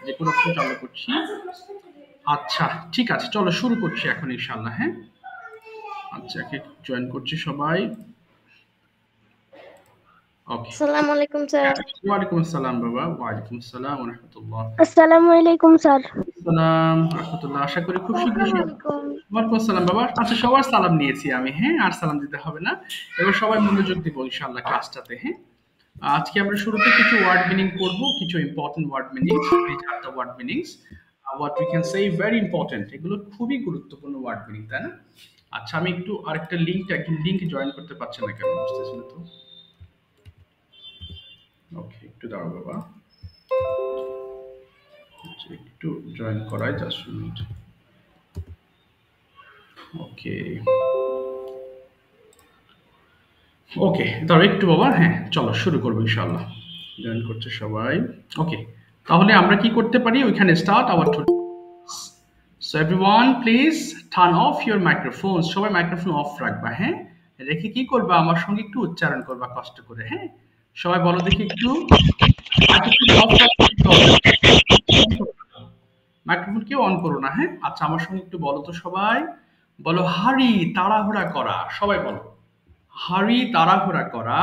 যেকোনো অপশন চালু করছি। আচ্ছা, ঠিক আছে, চলো শুরু করছি এখন ইনশাআল্লাহ। হ্যাঁ, আচ্ছা, জয়েন করছি সবাই। ওকে। আসসালামু আলাইকুম স্যার। ওয়ালাইকুম আসসালাম বাবা। ওয়ালাইকুম আসসালাম ওয়া রাহমাতুল্লাহ। আসসালামু আলাইকুম স্যার। সালাম রাহমাতুল্লাহ। আশা করি খুব শীঘ্রই আসসালামু আলাইকুম। ওয়ালাইকুম আসসালাম বাবা। আচ্ছা, সবার সালাম নিয়েছি আমি। হ্যাঁ, আর সালাম দিতে হবে না। এবার সবাই মনোযোগ দিব ইনশাআল্লাহ ক্লাসটাতে। হ্যাঁ, আজকে আমরা শুরুতে কিছু ওয়ার্ড মিনিং করব, কিছু ইম্পর্টেন্ট ওয়ার্ড মিনিংস, এই 4টা word meanings. What we can say very important, এগুলো খুবই গুরুত্বপূর্ণ ওয়ার্ড মিনিং, তাই না? আচ্ছা, আমি একটু আরেকটা একজন লিংক জয়েন করতে পারছে না কেন, বুঝতেছি না তো। ওকে, একটু দাঁড়াও বাবা, আচ্ছা, একটু জয়েন করাই, জাস্ট মিনিট। ওকে ওকে, দাঁড়াও একটু বাবা। হ্যাঁ, চলো শুরু করবো ইনশাআল্লাহ। জয়েন করছে সবাই। ওকে, তাহলে আমরা কি করতে পারি, ওইখানে start our two. So everyone please turn off your microphone. সবাই মাইক্রোফোন অফ রাখবা। হ্যাঁ, রেখে কি করবা, আমার সঙ্গে একটু উচ্চারণ করবা কষ্ট করে। হ্যাঁ, সবাই বলো দেখি একটু। মাইক্রোফোন অফ রাখতে হবে, মাইক্রোফোন কেউ অন করো না। হ্যাঁ, আচ্ছা, আমার সঙ্গে একটু বলো তো সবাই। বলো হারি, তাড়াহুড়া করা। সবাই বলো হারি, তাড়াহুড়া করা।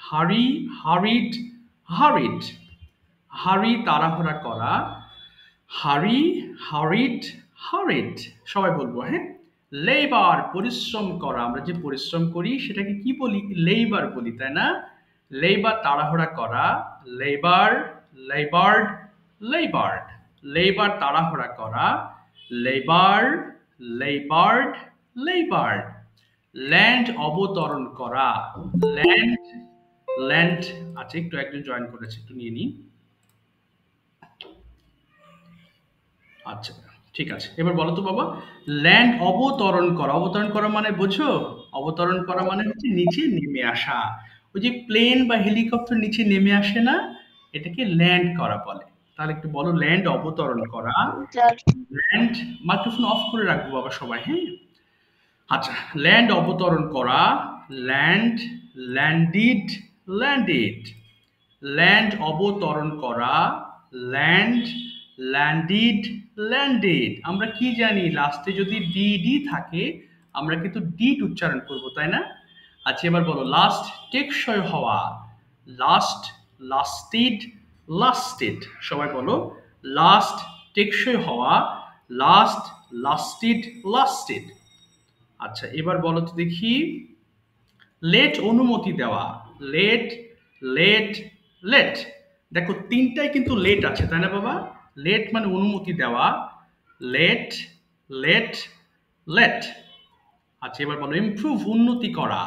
হারি, হারিড, হারিড। হারি, তাড়াহুড়া করা। হারি, হারিড, হারিড। সবাই বলবো। হ্যাঁ, লেবার, পরিশ্রম করা। আমরা যে পরিশ্রম করি সেটাকে কি বলি, লেবার বলি, তাই না? লেবার, তাড়াহুড়া করা। লেবার, লেবার্ড, লেবার্ড। লেবার, তাড়াহুড়া করা। লেবার, লেবার্ড, লেবার্ড। ল্যান্ড, অবতরণ করা। Land, land. আচ্ছা, একটু একজন জয়েন করেছে, একটু নিয়ে নিই। আচ্ছা, ঠিক আছে, এবার বলো তো বাবা। ল্যান্ড, অবতরণ করা। অবতরণ করা মানে বোঝো? অবতরণ করা মানে হচ্ছে নিচে নেমে আসা। ওই যে প্লেন বা হেলিকপ্টার নিচে নেমে আসে না, এটাকে ল্যান্ড করা বলে। তাহলে একটু বলো, ল্যান্ড, অবতরণ করা। স্যার ল্যান্ড, মাইক্রোফোন অফ করে রাখবো বাবা সবাই। হ্যাঁ, আচ্ছা, ল্যান্ড, অবতরণ করা। ল্যান্ড, ল্যান্ডিড, ল্যান্ডিড। ল্যান্ড, অবতরণ করা। Land, landed, landed. আমরা কি জানি, লাস্টে যদি ডি থাকে আমরা কিন্তু ডিড উচ্চারণ করব, তাই না? আচ্ছা, এবার বলো লাস্ট, টেকসই হওয়া। Last, lasted, lasted. সবাই বলো লাস্ট, টেকসই হওয়া। Last, lasted, lasted. আচ্ছা, এবার বলো তো দেখি, লেট, অনুমতি দেওয়া। Let, let, let. দেখো তিনটাই কিন্তু লেট আছে, তাই না বাবা? লেট মানে অনুমতি দেওয়া। Let, let, let. আচ্ছা, এবার বলো ইমপ্রুভ, উন্নতি করা।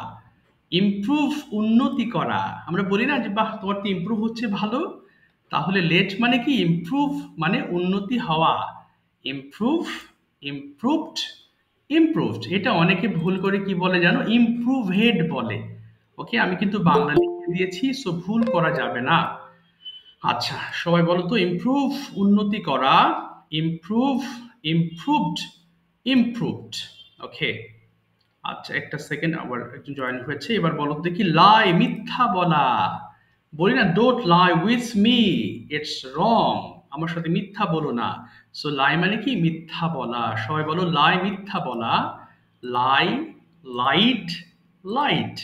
ইমপ্রুভ, উন্নতি করা। আমরা বলি না যে বাহ, তোমার তো ইমপ্রুভ হচ্ছে, ভালো। তাহলে লেট মানে কি, ইমপ্রুভ মানে উন্নতি হওয়া। Improve, improved, improved. এটা অনেকে ভুল করে কি বলে জানো, ইমপ্রুভেড বলে। ওকে, আমি কিন্তু বাংলা লিখে দিয়েছি, সো ভুল করা যাবে না। আচ্ছা, সবাই বলো তো ইমপ্রুভ, উন্নতি করা। Improve, improved, improved. ওকে, আচ্ছা, একটা সেকেন্ড, আবার একজন জয়েন হয়েছে। এবার বলো তো দেখি, লাই, মিথ্যা বলা। বলি না don't lie with me, it's wrong. আমার সাথে মিথ্যা বলো না। সো লাই মানে কি, মিথ্যা বলা। সবাই বলো লাই, মিথ্যা বলা। লাই, লাইট, লাইট।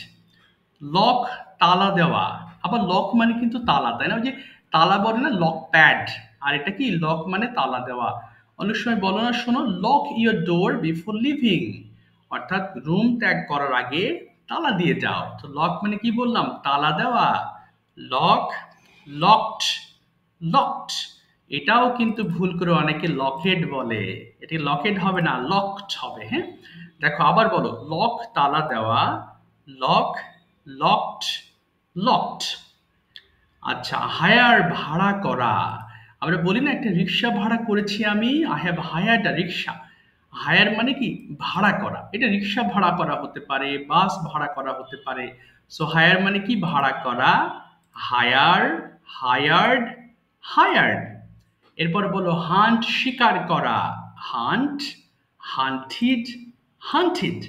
লক, তালা দেওয়া। আবার লক মানে কিন্তু তালা, তাই না? ওই যে তালা বলে না লক প্যাড, আর এটা কি, লক মানে তালা দেওয়া। অনেক সময় বলো না, শোনো, lock your door before living, অর্থাৎ রুম ত্যাগ করার আগে তালা দিয়ে যাও। তো লক মানে কি বললাম, তালা দেওয়া। Lock, locked, locked. এটাও কিন্তু ভুল করে অনেকে লকেট বলে। এটি লকেট হবে না, লকড হবে। হ্যাঁ, দেখো আবার বলো, লক, তালা দেওয়া। Lock, locked, locked. আচ্ছা, হায়ার, ভাড়া করা। আমরা বলি না একটা রিক্সা ভাড়া করেছি আমি, I have hired a rickshaw. Hire মানে কি, ভাড়া করা। এটা রিক্সা ভাড়া করা হতে পারে, বাস ভাড়া করা হতে পারে। সো হায়ার মানে কি, ভাড়া করা। Hire, hired, hired. এরপর বলো হান্ট, শিকার করা। Hunt, hunted, hunted.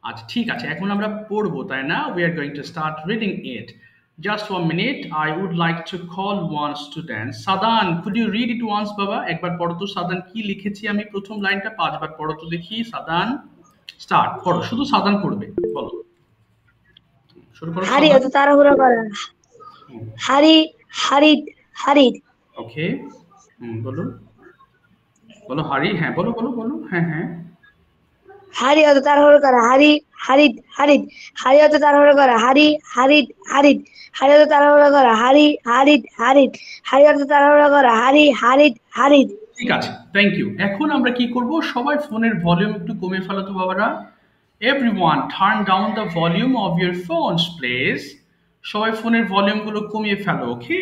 আচ্ছা, ঠিক আছে, এখন আমরা পড়বো, তাই না? We are going to start reading it. Just 1 minute. I would like to call one student. Sadan, could you read it once, Baba? একবার পড়ো তো সাদান কি লিখেছি আমি প্রথম লাইনটা 5 বার পড়ো তো দেখি সাদান স্টার্ট পড়ো শুধু সাদান পড়বে বলো শুরু করো হারি সাদান অত তাড়াহুড়ো করা হারি হারিদ হারিদ ওকে বলো বলো হারি হ্যাঁ বলো বলো বলো হ্যাঁ হ্যাঁ হারি অত তাড়াহুড়ো করা হারি হারিদ হারিদ হারি অত তাড়াহুড়ো করা হারি হারিদ হারিদ হারি অত তাড়াহুড়ো করা হারি হারিদ হারিদ হারি অত তাড়াহুড়ো করা হারি হারিদ হারিদ ঠিক আছে থ্যাংক ইউ এখন আমরা কি করব সবাই ফোনের ভলিউম একটু কমিয়ে ফেলো তো বাবারা everyone turn down the volume of your phones please সবাই ফোনের ভলিউমগুলো কমিয়ে ফেলো okay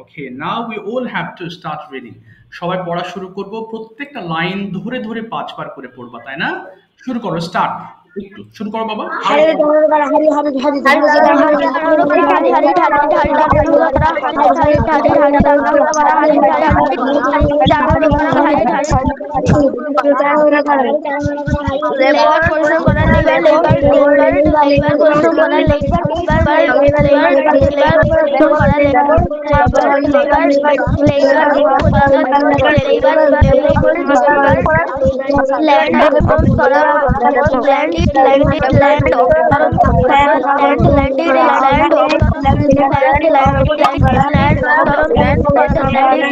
okay now we all have to start reading সবাই পড়া শুরু করব প্রত্যেকটা লাইন ধরে ধরে 5 বার করে পড়বা তাই না শুরু করো স্টার্ট একটু শুরু করো বাবা হারি অত তাড়াহুড়ো করা হারি হারিদ হারিদ হারি অত তাড়াহুড়ো করা হারি হারিদ হারিদ হারি তাড়াহুড়ো করা হারি হারিদ হারিদ হারি তাড়াহুড়ো করা হারি হারিদ তাড়াহুড়ো করা লেবার পরিশ্রম করা লেবার লেবার লেবার লেবার পরিশ্রম করা লেবার লেবার লেবার লেবার পরিশ্রম করা লেবার লেবার ল্যান্ড অফ করা land it land it land off land land it land off land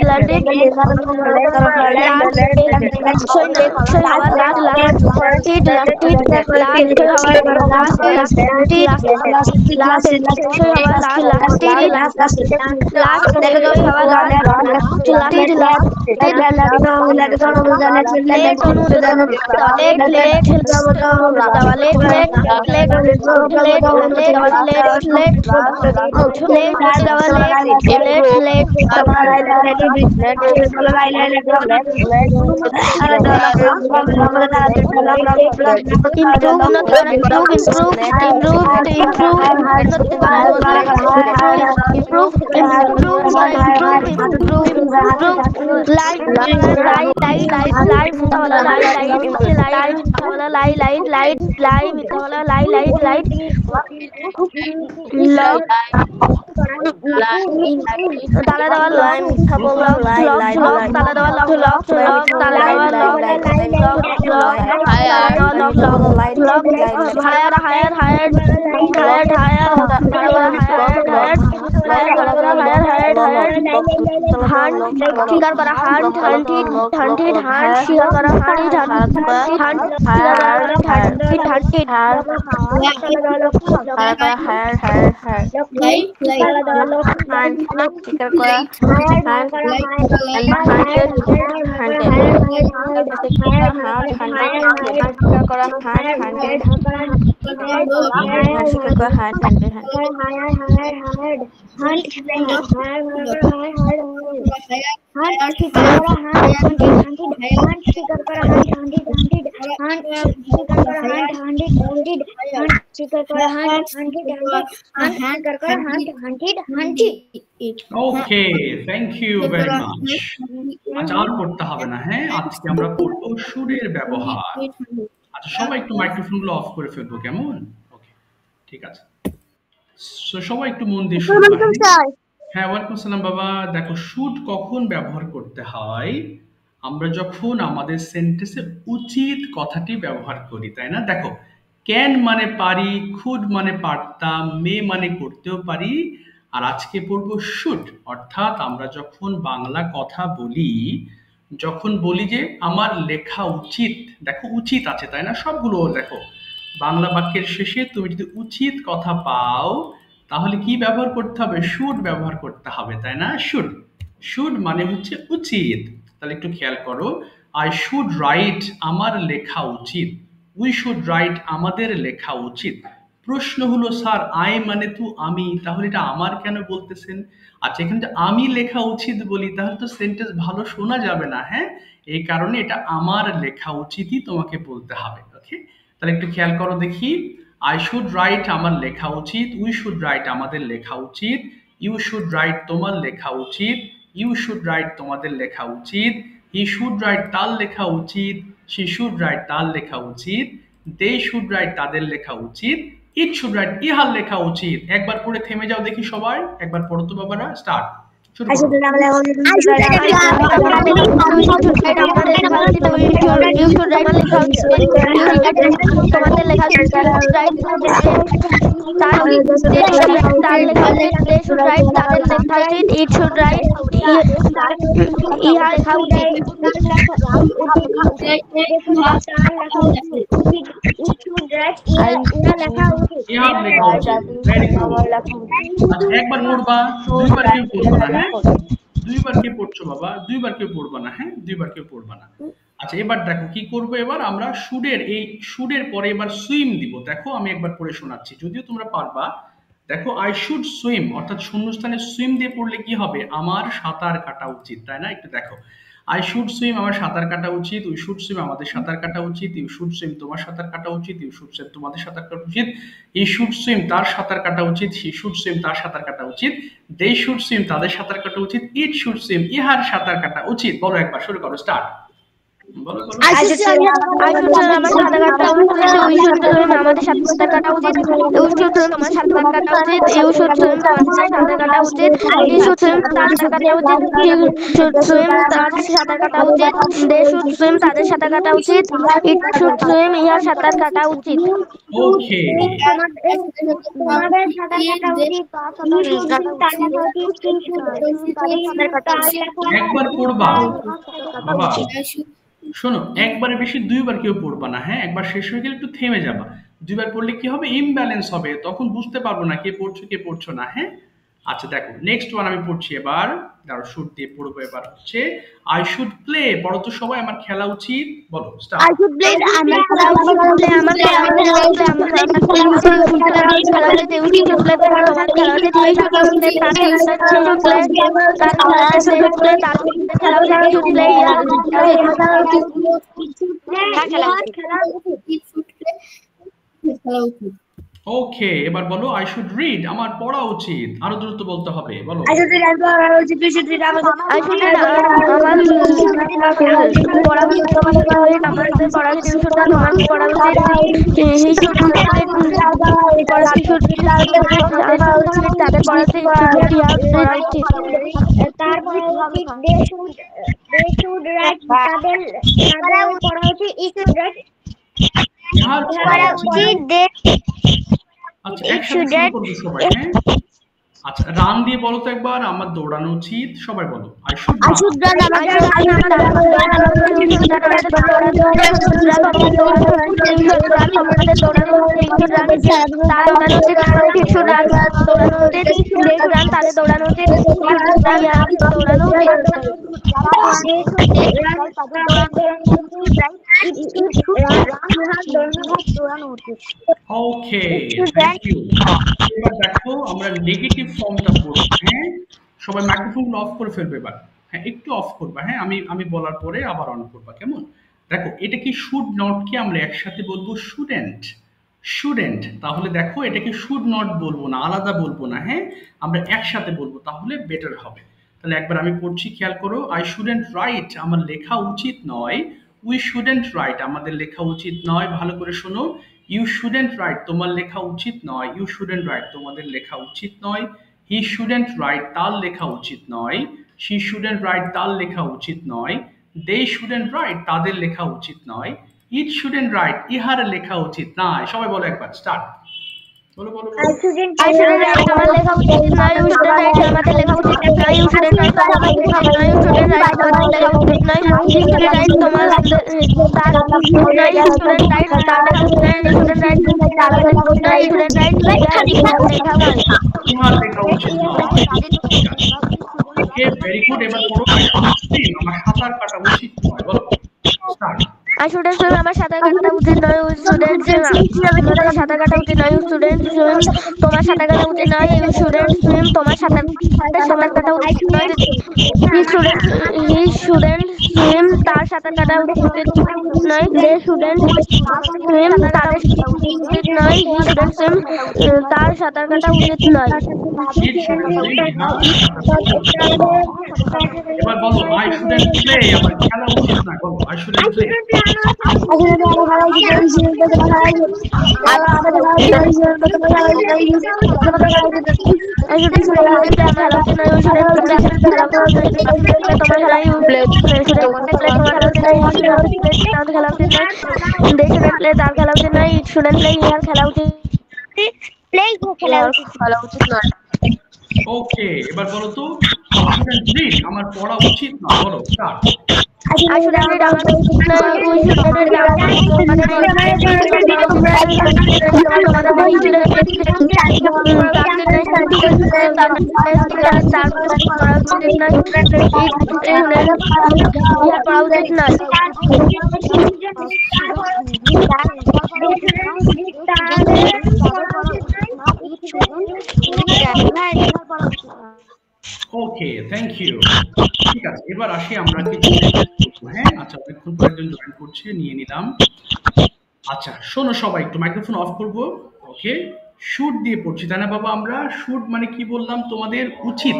land land it okay thank you very much আচ্ছা আর পড়তে হবে না হ্যাঁ আজকে আমরা পড়বো সুরের ব্যবহার আচ্ছা সবাই একটু মাইক্রোফোনগুলো অফ করে ফেলবো কেমন ওকে ঠিক আছে সবাই একটু মন দিয়ে শুনবেন হ্যাঁ ওয়ালাইকুম আসসালাম বাবা দেখো শুড কখন ব্যবহার করতে হয় আমরা যখন আমাদের সেন্টেন্সে উচিত কথাটি ব্যবহার করি তাই না দেখো ক্যান মানে পারি খুড মানে পারতাম মে মানে করতেও পারি আর আজকে পড়বো শুড অর্থাৎ আমরা যখন বাংলা কথা বলি যখন বলি যে আমার লেখা উচিত দেখো উচিত আছে তাই না সবগুলো দেখো বাংলা বাক্যের শেষে তুমি যদি উচিত কথা পাও তাহলে কি ব্যবহার করতে হবে শুড ব্যবহার করতে হবে তাই না শুড শুড মানে হচ্ছে উচিত তাহলে একটু খেয়াল করো আই শুড রাইট আমার লেখা উচিত উই শুড রাইট আমাদের লেখা উচিত প্রশ্ন হলো স্যার আই মানে তো আমি তাহলে এটা আমার কেন বলতেছেন আচ্ছা এখানে যে আমি লেখা উচিত বলি তাহলে তো সেন্টেন্স ভালো শোনা যাবে না হ্যাঁ এই কারণে এটা আমার লেখা উচিতই তোমাকে বলতে হবে ওকে তাহলে একটু খেয়াল করো দেখি আই শুড রাইট আমার লেখা উচিত উই শুড রাইট আমাদের লেখা উচিত ইউ শুড রাইট তোমার লেখা উচিত ইউ শুড রাইট তোমাদের লেখা উচিত হি শুড রাইট তার লেখা উচিত শি শুড রাইট তার লেখা উচিত দে শুড রাইট তাদের লেখা উচিত ইট শুড রাইট ইহার লেখা উচিত। একবার পড়ে থেমে যাও দেখি সবাই, একবার পড়ো তো বাবারা, স্টার্ট শুরু I should করো। write our I should write you should write আমাদের লেখা উচিত you should write আমার লেখা উচিত তোমাদের লেখা উচিত write তার লেখা উচিত they should write তাদের লেখা উচিত it should write ইহা লেখা উচিত ইহার লেখা উচিত। Very good. আচ্ছা একবার পড়বা, দুইবার কেউ পড়বা না, হ্যাঁ দুইবার কেউ পড়ছো বাবা, দুইবার কেউ পড়বা না, হ্যাঁ দুইবার কেউ পড়বা না। আচ্ছা এবার দেখো কি করবো, এবার আমরা শুডের পরে এবার সুইম দিব। দেখো আমি একবার পড়ে শোনাচ্ছি, যদিও তোমরা পারবা। দেখো আই শুড সুইম অর্থাৎ শূন্যস্থানে সুইম দিয়ে পড়লে কি হবে, আমার সাঁতার কাটা উচিত, তাই না? একটু দেখো, আই শুড সুইম আমার সাঁতার কাটা উচিত, উই শুড সুইম আমাদের সাঁতার কাটা উচিত, ইউ শুড সুইম তোমার সাঁতার কাটা উচিত, ইউ শুড সুইম তোমাদের সাঁতার কাটা উচিত, ই শুড সুইম তার সাঁতার কাটা উচিত, হি শুড সুইম তার সাঁতার কাটা উচিত, দে শুড সুইম তাদের সাঁতার কাটা উচিত, ইট শুড সুইম ইহার সাঁতার কাটা উচিত। বলো একবার, শুরু করো, স্টার্ট বলো বলো। I should swim আমার সাঁতার কাটা উচিত we should swim আমাদের সাঁতার কাটা উচিত you should swim তোমার সাঁতার কাটা উচিত you should swim তোমাদের সাঁতার কাটা উচিত he should swim তার সাঁতার কাটা উচিত he should swim তার সাঁতার কাটা উচিত they should swim তাদের সাঁতার কাটা উচিত it should swim ইহার সাঁতার কাটা উচিত। ওকে তোমাদের সাঁতার কাটা উচিত একবার পড়বা বাবা, শোনো একবারে বেশি দুইবার কেউ পড়বা না, হ্যাঁ একবার শেষ হয়ে গেলে একটু থেমে যাবা। দুইবার পড়লে কি হবে, ইমব্যালেন্স হবে, তখন বুঝতে পারবো না কে পড়ছো কে পড়ছো না, হ্যাঁ। আচ্ছা দেখো নেক্সট ওয়ান আমি পড়ছি এবার, দাঁড়ো শুড দিয়ে পড়বো। এবার হচ্ছে আই শুড প্লে, পড়ো তো সবাই, আমার খেলা উচিত, বলো স্টার্ট। I should play আমার খেলা উচিত আমার খেলা উচিত তোমার খেলা উচিত you should play তার খেলা উচিত you should play ওকে এবার বলো আই শুড রিড আমার পড়া উচিত, আরো দ্রুত বলতে হবে, বলো। I should read our uচিত we should read our I should read আমার পড়া উচিত আমাদের পড়া উচিত you should read তোমার পড়া উচিত he should read তাদের পড়া উচিত পড়া উচিত। তারপরে they should write তাদের পড়া উচিত it should write ইহার পড়া উচিত। আচ্ছা একসাথে শুরু করবো সবাই, হ্যাঁ আচ্ছা রান দিয়ে বলো তো একবার, আমার দৌড়ানো উচিত, সবাই বলো I should run. Okay thank you. এবার দেখো আমরা নেগেটিভ ফর্মটা পড়ব, হ্যাঁ সবাই মাইক্রোফোন অফ করে ফেলবে এবার, হ্যাঁ একটু অফ করবা, হ্যাঁ আমি বলার পরে আবার অন করবা, কেমন? দেখো এটা কি শুড নট কে আমরা একসাথে বলবো শুডেন্ট, শুডেন্ট, তাহলে দেখো এটাকে শুড নট বলবো না, আলাদা বলবো না, হ্যাঁ আমরা একসাথে বলবো, তাহলে বেটার হবে। তাহলে একবার আমি পড়ছি, খেয়াল করো, আই শুডেন্ট রাইট আমার লেখা উচিত নয়, উই শুডেন্ট রাইট আমাদের লেখা উচিত নয়, ভালো করে শোনো, ইউ শুডেন্ট রাইট তোমার লেখা উচিত নয়, ইউ শুডেন্ট রাইট তোমাদের লেখা উচিত নয়, হি শুডেন্ট রাইট তার লেখা উচিত নয়, শি শুডেন্ট রাইট তার লেখা উচিত নয়, দে শুডেন্ট রাইট তাদের লেখা উচিত নয়, ইট শুডেন্ট রাইট ইহার লেখা উচিত নয়। সবাই বলো একবার, স্টার্ট বলো বলো বলো। I shouldn't write আমার লেখা উচিত নয় you shouldn't write আমাদের লেখা উচিত নয় you shouldn't write আমার লেখা নয় you shouldn't write আমাদের লেখা উচিত নয় you shouldn't write তোমার তার নয় you shouldn't write তার লেখা উচিত নয় you shouldn't write তার লেখা উচিত নয় you shouldn't write লেখা নয় ইহার লেখা উচিত নয়। Okay very good. এবার পড়ো আই শুড সুইম আমার সাঁতার কাটা উচিত নয়, বলো স্টার্ট। I shouldn't swim আমার সাঁতার কাটা উচিত নয় you shouldn't swim আমাদের সাঁতার কাটা উচিত নয় you shouldn't swim তোমার সাঁতার কাটা উচিত নয় you shouldn't swim তোমার সাঁতার কাটা উচিত নয় he shouldn't swim তার সাঁতার কাটা উচিত নয়। দে শুডেন্ট সুইম, তাদের উচিত নয়। হি শুডেন্ট সুইম, তার সাঁতার কাটা উচিত নয়। It shouldn't swim, না। এবার বলো I shouldn't play, আমার খেলা উচিত না। বলো I shouldn't play. ওকে, এবার বলো তো I shouldn't read, আমার পড়া উচিত না। বলো start. Okay, thank you. ঠিক আছে, এবার আসি আমরা কিছু হ্যাঁ। আচ্ছা, অনেকক্ষণ পর একজন জয়েন করছে, নিয়ে নিলাম। আচ্ছা শোনো সবাই, একটু মাইক্রোফোন অফ করবো। ওকে, শুড দিয়ে পড়ছি তাই না বাবা? আমরা শুড মানে কি বললাম তোমাদের? উচিত।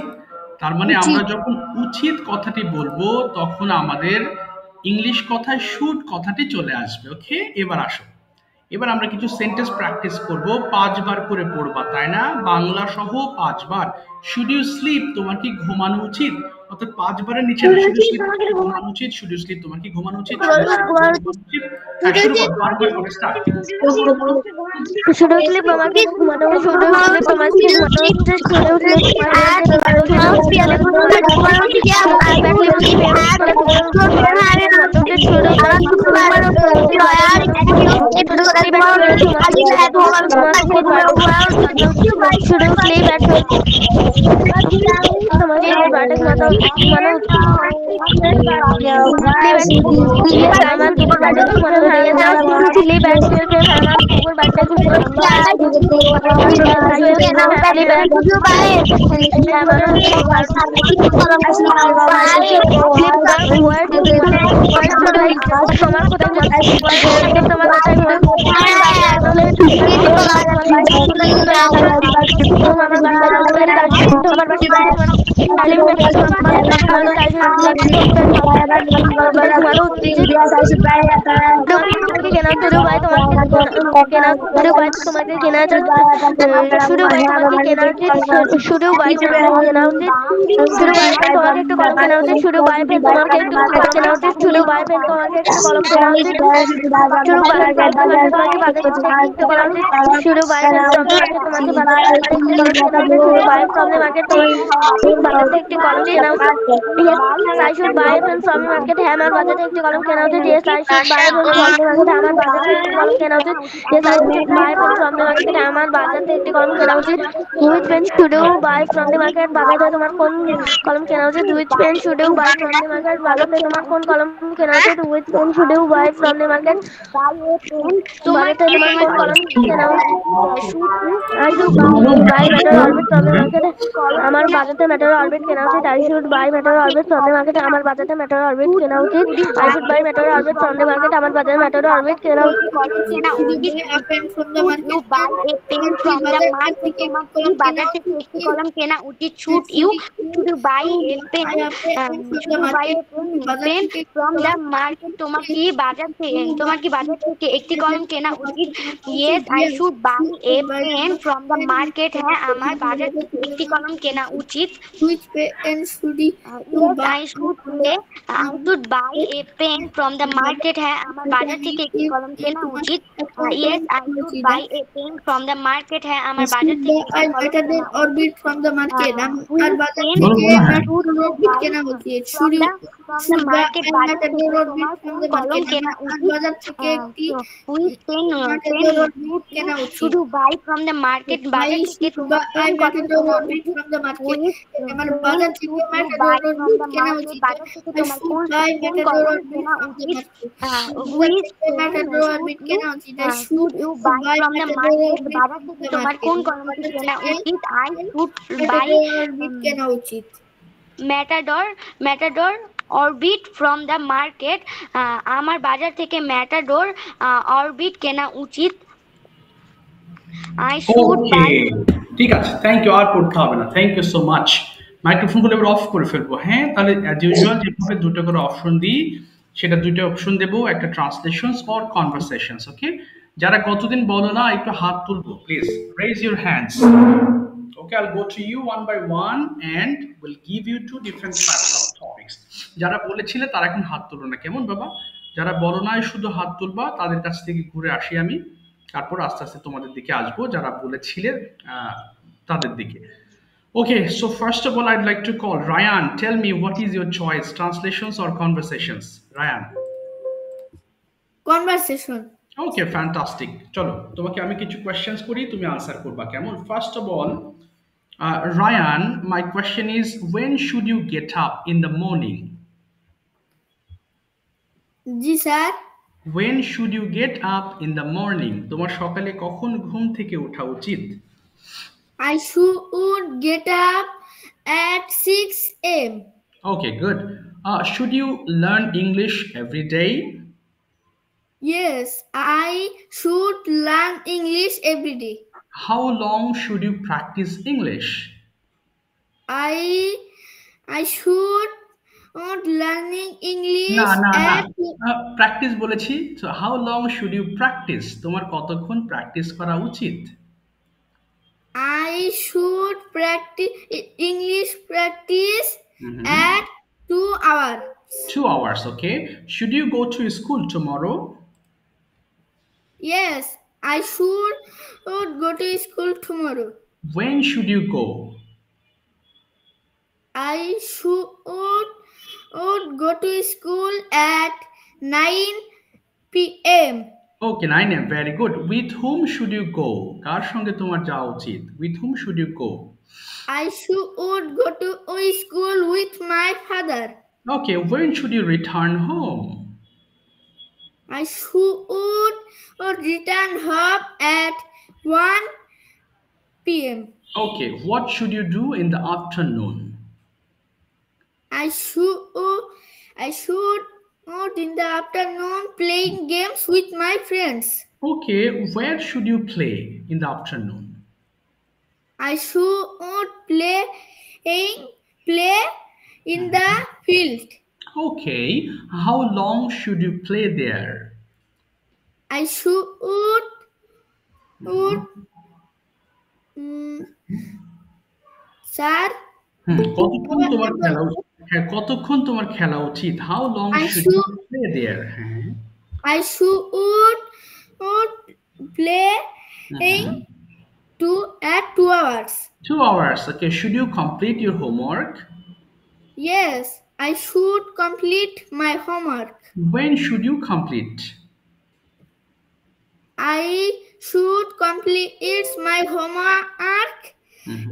তার মানে আমরা যখন উচিত কথাটি বলবো তখন আমাদের ইংলিশ কথায় শুড কথাটি চলে আসবে। ওকে, এবার আসো, এবার আমরা কিছু সেন্টেন্স প্র্যাকটিস করব। 5 বার করে পড়বা তাই না? বাংলা সহ 5 বার। শুড ইউ স্লিপ, তোমার কি ঘুমানো উচিত? অর্থাৎ 5 বারের নিচে না। শুড ইউ স্লিপ, ঘুমানো উচিত। শুড ইউ স্লিপ, তোমার কি ঘুমানো উচিত? হ্যাঁ, শুরু কর, 5 বার করে স্টার্ট। শুড ইউ স্লিপ, আমাকে ঘুমানো উচিত। শুড ইউ স্লিপ, তোমার কি ঘুমানো উচিত? শুড ইউ স্লিপ, আমার বাজাতে ম্যাটার অরবিট কেনা উচিত। I should by matter orbit from the market, আমার বাজাতে ম্যাটার অরবিট কেনা উচিত। I should by matter orbit from the market, আমার বাজাতে ম্যাটার অরবিট কেনা উচিত। বাজার থেকে একটি কলম কেনা উচিত। Should you buy a pen from the market, তোমার কি বাজার থেকে একটি কলম কেনা উচিত। Yes I should buy a pen from the market, হ্যাঁ আমার বাজার থেকে একটি কলম কেনা উচিত। I should buy a pen from the market, হ্যাঁ আমার বাজার থেকে একটি কলম কেনা উচিত। Yes I should buy a pen from the market, হ্যাঁ আমার বাজার থেকে একটি কলম orbit from the market, আমার বাজার থেকে orbit কেনা উচিত। শুড ইউ মার্কেট বাজার থেকে কলম কেনা উচিত। বাজার থেকে একটি কেনা উচিত। শুধু বাই ফ্রম দ্য মার্কেট, বাজার থেকে orbit from the market, আমার বাজার থেকে orbit কেনা উচিত। তোমার কোন কলমটি কেনা উচিত। আই শুড বাই কেনা উচিত। Matador orbit from the market আমার বাজার থেকে ম্যাটাডোর অরবিট কেনা উচিত আই শুড বাই ওকে, ঠিক আছে, থ্যাংক ইউ, আর পড়তে হবে না, থ্যাংক ইউ সো মাচ। মাইক্রোফোনগুলো এবার অফ করে ফেলবো, হ্যাঁ? তাহলে অ্যাজ ইউজুয়াল যেভাবে দুটো করে অপশন দিই, সেটা দুটো অপশন দেবো, একটা ট্রান্সলেশনস অর কনভারসেশনস। ওকে, যারা কতদিন বলো না একটু হাত তুলবো, please raise your hands. Okay, I'll go to you one by one and will give you two different types of topics. যারা বলেছিলে তারা এখন হাত তুলো না, কেমন বাবা? যারা বলো নাই শুধু হাত তুলবা, তাদের কাছ থেকে ঘুরে আসি আমি, তারপর আস্তে আস্তে তোমাদের দিকে আসবো যারা বলেছিলে তাদের দিকে। Okay, so first of all, I'd like to call Ryan. Tell me, what is your choice, translations or conversations? Ryan. Conversation. Okay, fantastic. চলো, তোমাকে আমি কিছু কোয়েশ্চেন্স করি, তুমি আনসার করবা, কেমন? First of all, Ryan, my question is, when should you get up in the morning? G sir. When should you get up in the morning? তোমার সকালে কখন ঘুম থেকে ওঠা উচিত? I should get up at 6 a.m. Okay, good. Should you learn English every day? Yes, I should learn English every day. How long should you practice English? I should not learning English না না না, at practice বলেছি, so how long should you practice? তোমার কতক্ষণ practice করা উচিত? I should practice English practice at 2 hours. 2 hours, okay. Should you go to school tomorrow? Yes, I should go to school tomorrow. When should you go? I should go to school at 9 p.m. Okay, 9 a.m. Very good. With whom should you go? কার সঙ্গে তোমার যাওয়া উচিত? With whom should you go? I should go to school with my father. Okay, when should you return home? I should return home at 1 p.m. Okay, what should you do in the afternoon? I should in the afternoon playing games with my friends. Okay, where should you play in the afternoon? I should play in the field. Okay, how long should you play there? I should sir, কতক্ষণ তোমার খেলা উচিত? হ্যাঁ, কতক্ষণ তোমার খেলা উচিত? How long I should you play there? হ্যাঁ। I should play at 2 hours. 2 hours. Okay, should you complete your homework? Yes, I should complete my homework. When should you complete? I should complete my homework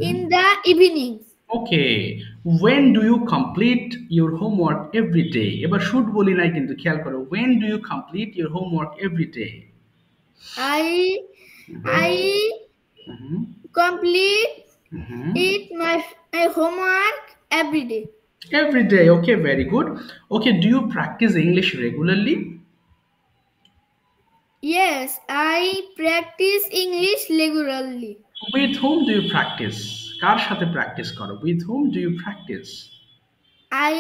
in the evening. Okay, when do you complete your homework every day? এবার should বলি নাই কিন্তু, খেয়াল করো, when do you complete your homework every day? I complete my homework every day. Every day. Okay, very good. Okay, do you practice English regularly? Yes, I practice English regularly. With whom do you practice? কার সাথে practice করো? With whom do you practice? I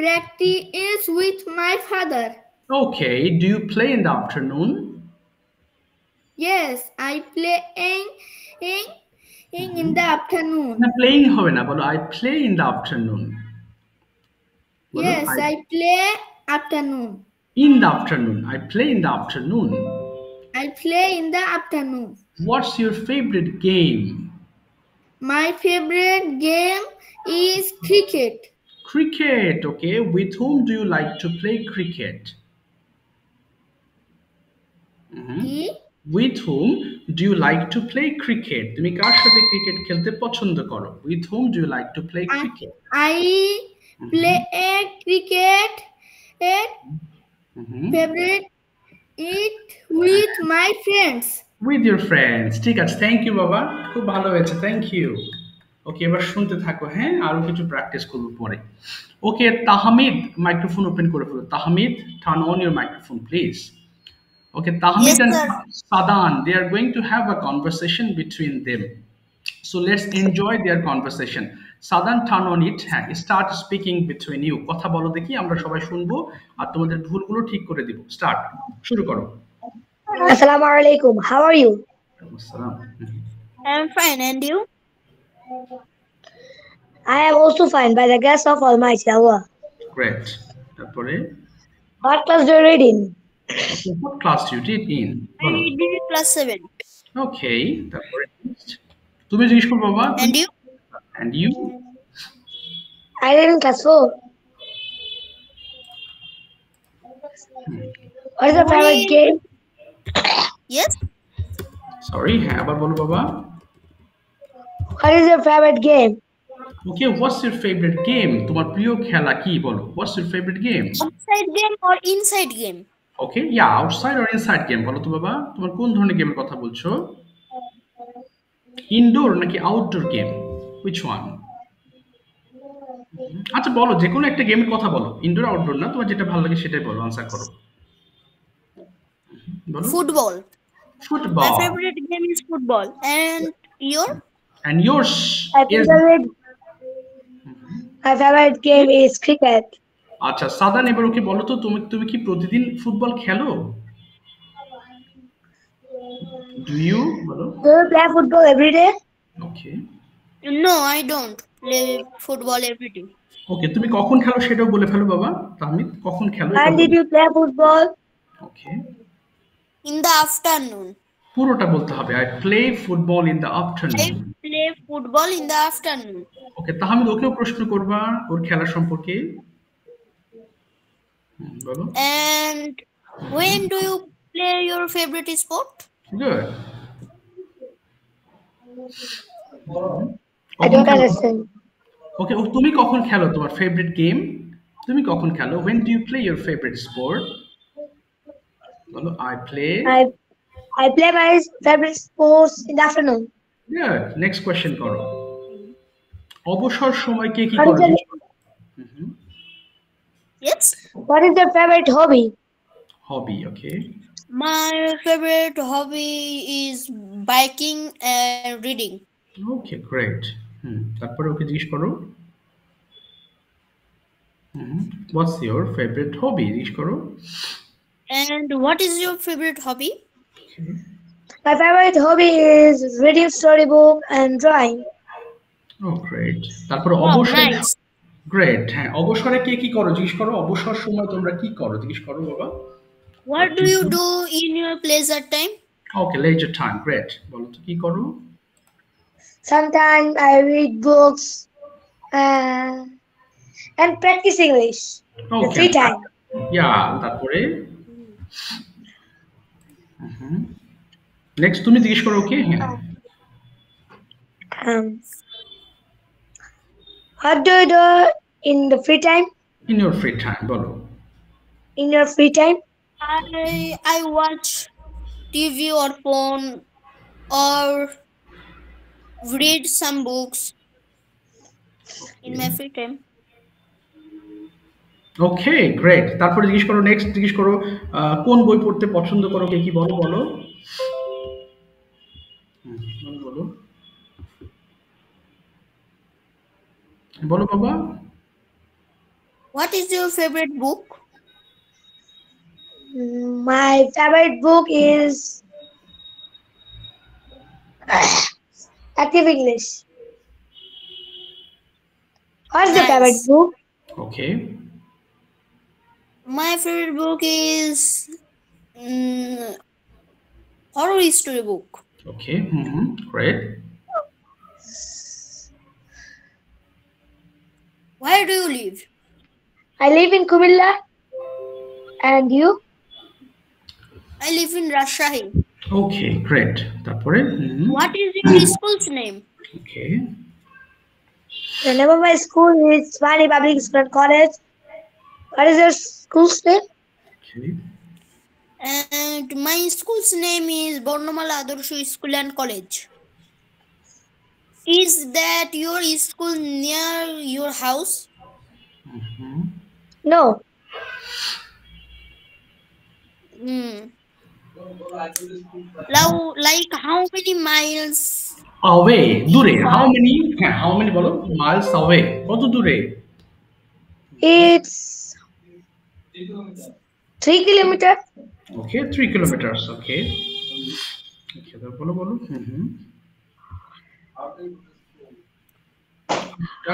practice with my father. Okay, do you play in the afternoon? Yes, I play in the afternoon. না, playing হবে না, বলো I play in the afternoon. বলো, Yes, I play afternoon. in the afternoon. I play in the afternoon. I play in the afternoon. What's your favorite game? My favorite game is cricket. Cricket. Okay, with whom do you like to play cricket? With whom do you like to play cricket? তুমি কার সাথে cricket খেলতে পছন্দ করো? With whom do you like to play cricket? I play cricket favorite it with my friends. With your friends. ঠিক আছে, thank you বাবা, খুব ভালো হয়েছে, থ্যাংক ইউ। ওকে, এবার শুনতে থাকো, হ্যাঁ, আরো কিছু প্র্যাকটিস করবো পরে। ওকে, তাহমিদ মাইক্রোফোন ওপেন করে ফেলো। Tahmid, turn on your microphone please. Okay, Tahmid Yes, and sir. Sadan, they are going to have a conversation between them. So let's enjoy their conversation. Sadan, turn on it. হ্যাঁ, start speaking between you. কথা বলো দেখি, আমরা সবাই শুনবো আর তোমাদের ভুলগুলো ঠিক করে দিব। স্টার্ট, শুরু করো। Assalamu alaikum. How are you? আসসালাম। I'm fine, and you? I am also fine by the grace of Almighty Allah. Great. তারপরে, What class do you read in? what class you did in? I read in class 7. Okay, তারপরে তুমি জিজ্ঞেস করো বাবা। And you? And you? I read in class 4. What is your favorite game? Yes? Sorry, হ্যাঁ, আবার বলো বাবা। What is your favorite game? Okay, what's your favorite game? তোমার প্রিয় খেলা কি বলো? What's your favorite game? Outside game or inside game? Okay, yeah, outside or inside game বলো তো বাবা। তোমার কোন ধরনের গেমের কথা বলছো? ইনডোর নাকি আউটডোর গেম? Which one? আচ্ছা বলো, যে কোনো একটা গেমের কথা বলো। ইনডোর আউটডোর না, তোমার যেটা ভালো লাগে সেটাই বলো, আনসার করো। বলো। Football. My football. favorite game is football. And your? And yours My is? favorite game is cricket. আচ্ছা সাদান, এবার ওকে বলো তো, তুমি তুমি কি প্রতিদিন ফুটবল খেলো? ডু ইউ বলো। Do you play football every day? Okay. No, I don't play football every day. ওকে, তুমি কখন খেলো সেটাও বলে ফেলো বাবা। তাহমিদ, কখন খেলো? When did you play football? Okay, In the afternoon. পুরোটা বলতে হবে। I play football in the I afternoon. play football in the afternoon. ওকে, তাহমিদ ওকেও প্রশ্ন করবা ওর খেলা সম্পর্কে। বলো। And when do you play your favorite sport? Good. I don't understand. ওকে, তুমি কখন খেলো তোমার ফেভারিট গেম? তুমি কখন খেলো? when do you play your favorite sport? বলো। I play। I play my favorite sports in the afternoon. Good. Next question করো। অবসর সময় কে কি What করো? is Yes. What is your favorite hobby? Hobby. Okay. My favorite hobby is biking and reading. Okay, great. তারপরে ওকে জিজ্ঞেস করো। What's your favourite hobby? জিজ্ঞেস করো। And what is your favorite hobby? My favorite hobby is reading storybook and drawing. Oh great. তারপরে Oh, অবসর। nice. Great, হ্যাঁ, অবসরে কে কি করো? জিজ্ঞেস করো। অবসর সময় তোমরা কি করো? জিজ্ঞেস করো বাবা। What do you do in your leisure time? Okay, leisure time, great. বলো তো কি করো? Sometimes I read books and practice English. The okay, free time. ইয়া, তারপরে নেক্সট তুমি জিজ্ঞেস করো ওকে। হ্যাঁ। What do you do in the free time? In your free time বলো। In your free time? I watch TV or phone or read some books in my free time. Okay, great. তারপরে জিজ্ঞেস করো, next জিজ্ঞেস করো কোন বই পড়তে পছন্দ করো? কে কি বলো বলো। বলো বলো বাবা। What is your favorite book? My favorite book is Active English. What's your Nice. favorite book? Okay. My favorite book is horror story book. Okay, great. Where do you live? I live in Kumilla. And you? I live in Rajshahi. Okay, great. তারপরে What is your school's name? Okay. The name of my school is Swani Public School and College. What is your school's name? Okay, And my school's name is Bornomala Adorsho School and College. Is that your school near your house? No. Now, like how many miles? Away, dure. Far? How many বলো? Miles away. কত দূরে? It's 3 kilometers. Okay, 3 kilometers. Okay. Okay, বলো।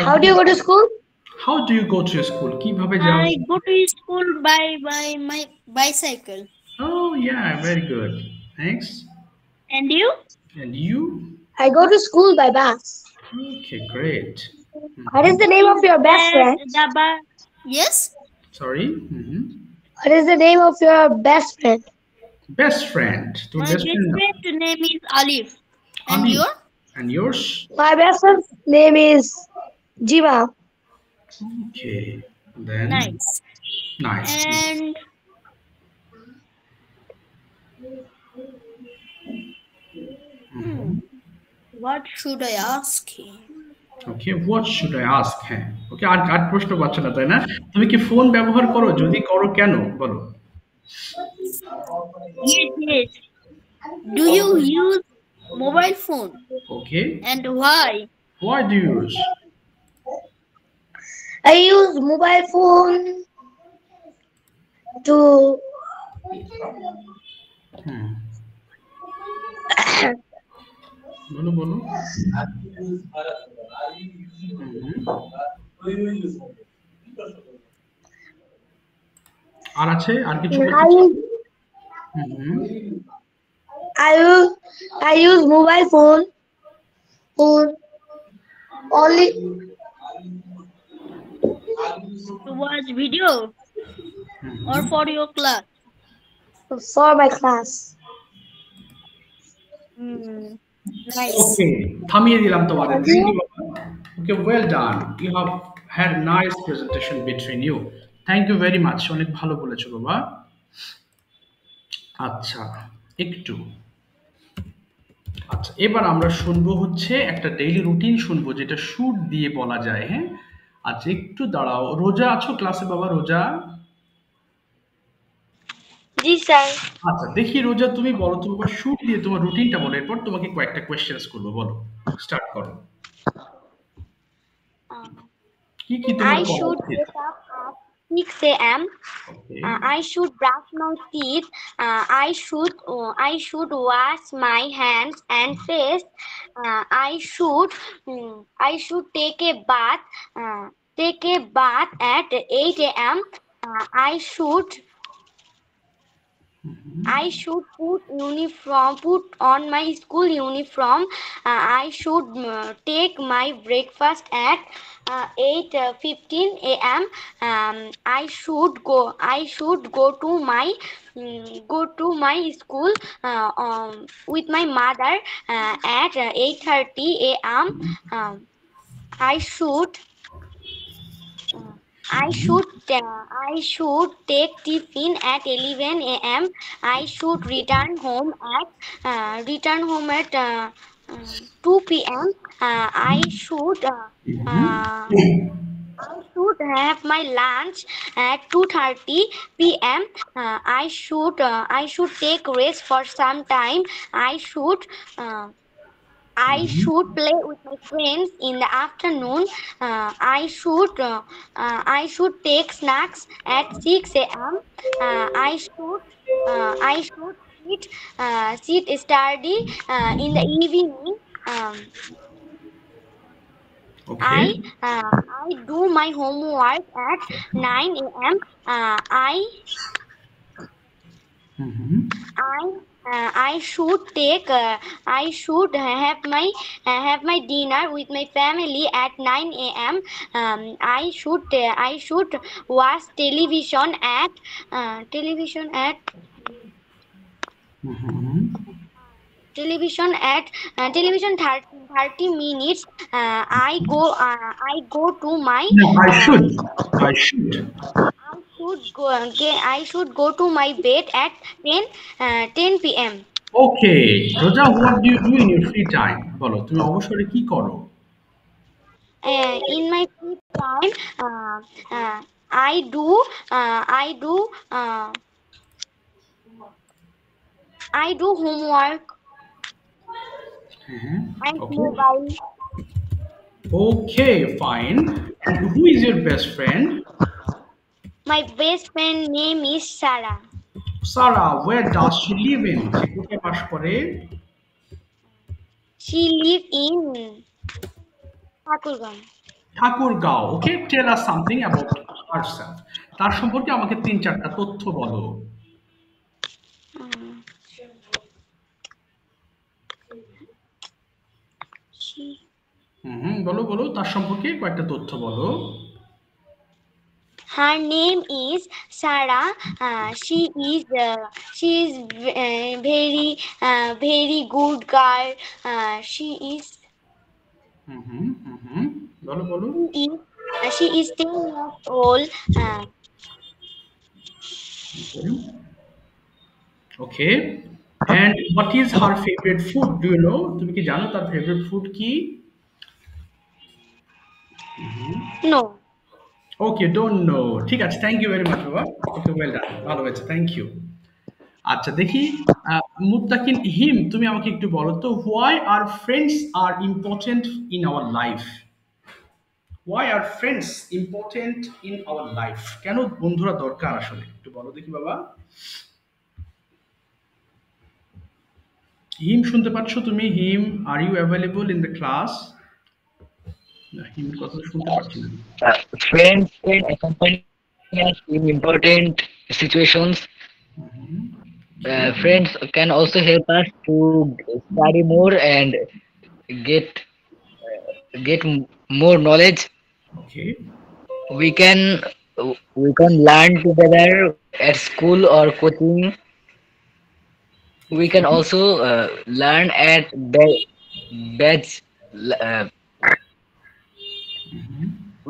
How do you go to school? How do you go to your school? কিভাবে যাও? I go to school by my bicycle. Oh, yeah, very good. Thanks. And you? And you? I go to school by bus. Okay, great. What is the name of your best friend? Yes. Sorry. What is the name of your best friend? Best friend. My best best friend name is Alif. And Alif. your? And yours? My best friend's name is Jiva. Okay. Then. Nice. Nice. And what should I ask him? Okay, what should I ask? হ্যাঁ ওকে আর প্রশ্ন পাচ্ছ না তাই না তুমি কি phone ব্যবহার করো যদি করো কেন বলো Yes. Do you use mobile phone? Okay. And why? Why do you use? I use mobile phone to বলো আর আছে আর কিছু I use mobile phone for only To watch video or for your class? for my class. Nice. Okay, থামিয়ে দিলাম তোমাদের Okay, well done. You have had a nice presentation between you. Thank you very much. অনেক ভালো বলেছো বাবা। আচ্ছা এবার আমরা শুনবো হচ্ছে একটা ডেইলি রুটিন শুনবো যেটা শুট দিয়ে বলা যায় হ্যাঁ আচ্ছা একটু দাঁড়াও রোজা আছো ক্লাসে বাবা রোজা জি স্যার আচ্ছা দেখি রোজা তুমি বলো তোমার শুট দিয়ে তোমার রুটিনটা বলো এরপর তোমাকে কয়েকটা কোশ্চেনস করবো বলো স্টার্ট করো কি তোমার I should wake up at 6 a.m. I should brush my teeth. I should wash my hands and face. I should take a bath. At 8 a.m. I should put on my school uniform. I should take my breakfast at 8:15 a.m. I should go to my school with my mother at 8:30 a.m. I should take tiffin at 11 a.m. I should return home at 2 p.m. I should have my lunch at 2:30 p.m. I should take rest for some time. I should play with my friends in the afternoon. I should take snacks at 6 a.m. I should sit study in the evening. Okay. I do my homework at 9 a.m. I should have my dinner with my family at 9 a.m. I should watch television at 30 minutes. I go to my No, I should I should go to my bed at 10 p.m. Okay, Roja, what do you do in your free time? বলো তুমি অবসরে কি করো? In my free time, I do, I do, I do homework and Okay. mobile. Okay, fine. And who is your best friend? My best friend name is Sarah. Sarah, where does she live in? সে কোথায় বাস করে? She live in Thakurgaon. Thakurgaon. Okay, tell us something about herself. তার সম্পর্কে আমাকে ৩-৪টা তথ্য বলো। Uh, she বলো বলো তার সম্পর্কে কয়েকটা তথ্য বলো। Her name is Sarah. She is very good girl. She is হুম, হুম, বলো বলো। she is 10 years old. Okay. And what is her favorite food? Do you know? তুমি কি জানো তার favorite food কি? No. Okay, don't know. ঠিক আছে, thank you very much বাবা। Okay, well done. ভালো হয়েছে, thank you. আচ্ছা দেখি মুত্তাকিন হিম তুমি আমাকে একটু বলো তো why are friends are important in our life? Why are friends important in our life? কেন বন্ধুরা দরকার আসলে একটু বলো দেখি বাবা। হিম শুনতে পাচ্ছ তুমি? Him, are you available in the class? না, হিম কথা শুনতে পাচ্ছি না। Friends can accompany us in important situations. Friends can also help us to study more and get more knowledge. Okay. We can learn together at school or coaching. We can also learn at batch. Uh,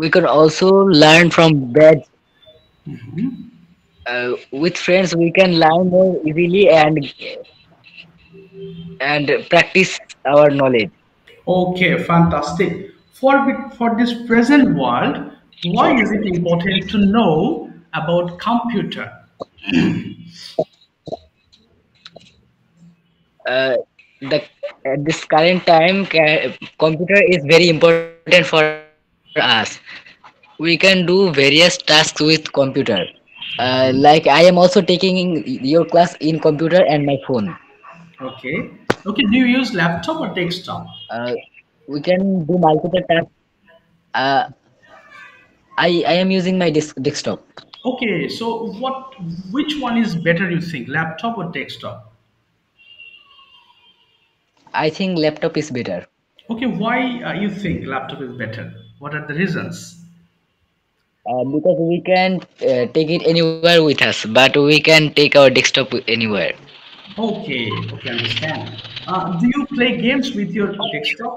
we can also learn from batch. With friends, we can learn more easily and practice our knowledge. Okay, fantastic. For this present world, why is it important to know about computer? uh, the At this current time, computer is very important for us. We can do various tasks with computer. Like I am also taking your class in computer and my phone. Okay. Okay, do you use laptop or desktop? uh, we can do multiple tasks. uh, I am using my desktop. Okay, so which one is better you think, laptop or desktop? I think laptop is better. Okay, why you think laptop is better? What are the reasons? Because we can take it anywhere with us, but we can take our desktop anywhere. Okay, understand. Do you play games with your desktop?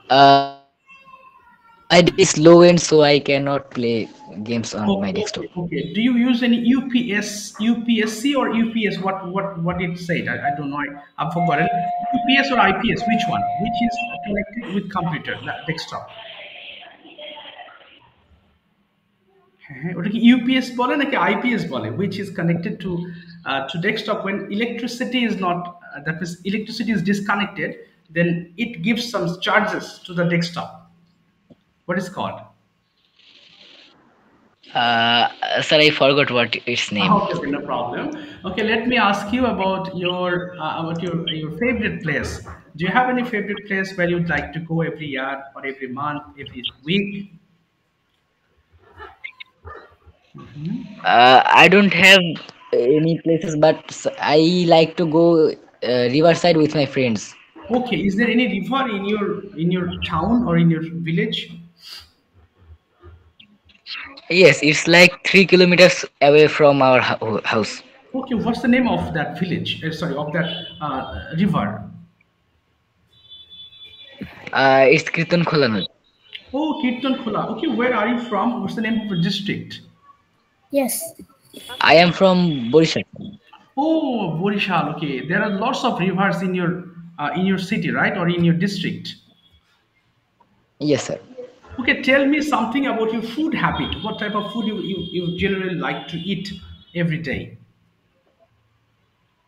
My data is low end, so I cannot play games on my desktop. Okay. Do you use any UPSC or UPS? What it said? I don't know. I've forgotten. UPS or IPS? Which one? Which is connected with computer, desktop? হ্যাঁ, ওটা কি UPS বলে নাকি IPS বলে? Which is connected to desktop when electricity is not that means electricity is disconnected, then it gives some charges to the desktop. What is called? Sir, I forgot what its name. Okay, no problem. Okay, let me ask you about your favorite place. Do you have any favorite place where you'd like to go every year or every month, every week? I don't have any places, but I like to go riverside with my friends. Okay, is there any river in your town or in your village? Yes, it's like 3 kilometers away from our house. Okay, what's the name of that village? Sorry, of that river? It's Kirtan Khola. Oh, Kirtan Khola. Okay, where are you from? What's the name of the district? Yes. I am from Borishat. Oh, Borishal. Okay, there are lots of rivers in your city, right, or in your district. Yes, sir. Okay, tell me something about your food habit. What type of food you generally like to eat every day?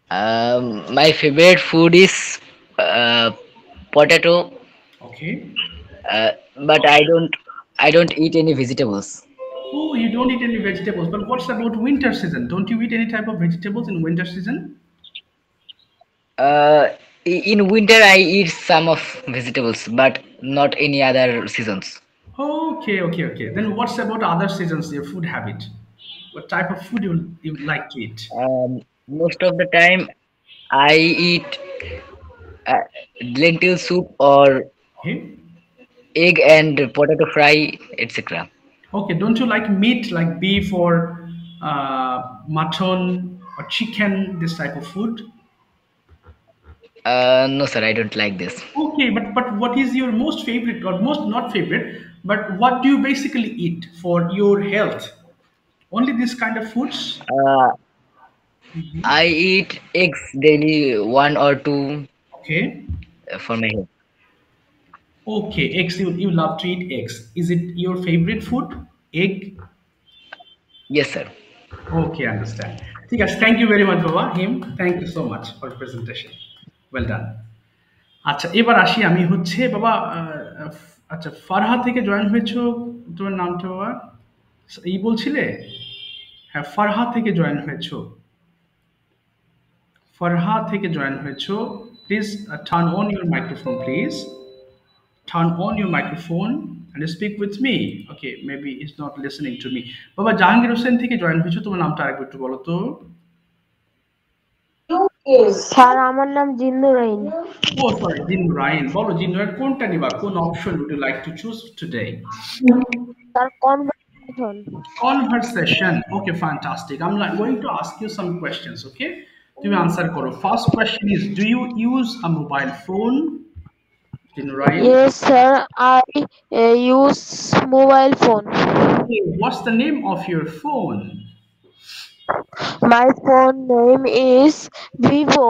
My favorite food is uh, potato, Okay. uh, but I don't eat any vegetables. Oh, you don't eat any vegetables. But what's about winter season? Don't you eat any type of vegetables in winter season? Uh, in winter I eat some of vegetables, but not any other seasons. Okay, okay, okay. Then what's about other seasons, your food habit? What type of food you like to eat? Most of the time I eat uh, lentil soup or Okay. egg and potato fry, etc. Okay, don't you like meat like beef or mutton or chicken, this type of food? No, sir, I don't like this. Okay, but what is your most favorite or most not favorite, but what do you basically eat for your health? Only this kind of foods? Uh, I eat eggs daily, one or two Okay. for my health. Okay, eggs, you love to eat eggs. Is it your favorite food? Egg? Yes, sir. Okay, understand. ঠিক আছে, thank you very much, Baba. Him, thank you so much for the presentation. Well done. আচ্ছা, এবার আসি আমি হচ্ছে বাবা আচ্ছা ফারহা থেকে জয়েন হয়েছো, তোমার নামটা বাবা বলছিলে? হ্যাঁ, ফারহা থেকে জয়েন হয়েছো। ফারহা থেকে জয়েন হয়েছো। Please turn on your microphone please. Turn on your microphone and speak with me. Okay, maybe he's not listening to me. বাবা জাহাঙ্গীর হোসেন থেকে জয়েন হয়েছো, তোমার নামটা আরেকবার একটু বলো তো। স্যার আমার নাম জিন্দু রহিম। ও সরি, জিন রাইন। বলো জিনুয়ের কোনটা নিবা, কোন option would you like to choose today? Sir conversation. Conversation. Okay, fantastic. I'm like going to ask you some questions, okay? তুমি আনসার করো। First question is, do you use a mobile phone? Jin Ryan. Yes sir, I use mobile phone. Okay, what's the name of your phone? My phone name is Vivo.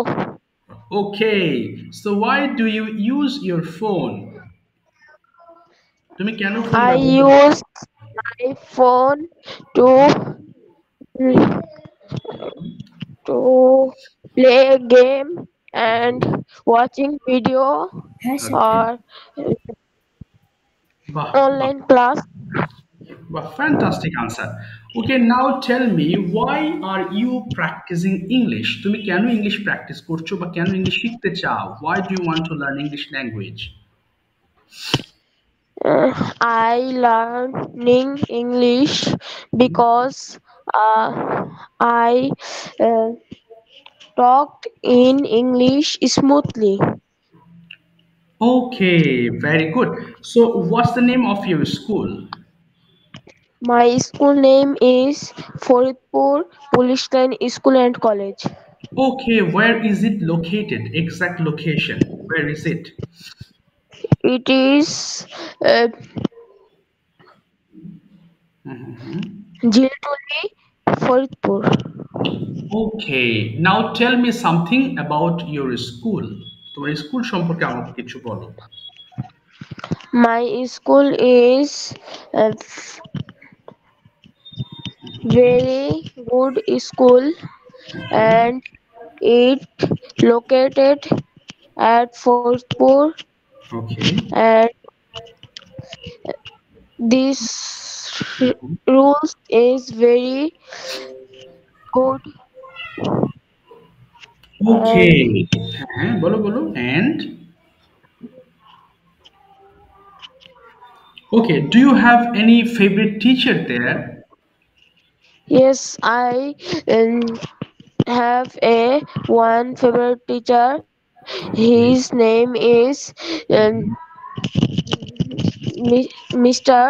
Okay, so why do you use your phone? তুমি কেন phone I ব্যবহার করো? use my phone to to play game and watching video Okay. or বাহ বাহ online class. বাহ, fantastic answer. Okay, now tell me, why are you practicing English? তুমি কেন English practice করছো বা কেন ইংলিশ শিখতে চাও? Why do you want to learn English language? I learning English because I uh, talked in English smoothly. Okay, very good. So what's the name of your school? My school name is Faridpur Police Line School and College. Okay, where is it located? Exact location. Where is it? It is Jiltuli, Faridpur. Okay, now tell me something about your school. তোমার school সম্পর্কে আমাকে কিছু বলো। My school is very good school and it located at Faridpur Okay. and this rules is very good Okay. and হ্যাঁ, বলো বলো। And okay, do you have any favorite teacher there? yes I have a one favorite teacher. His Okay. name is Mr.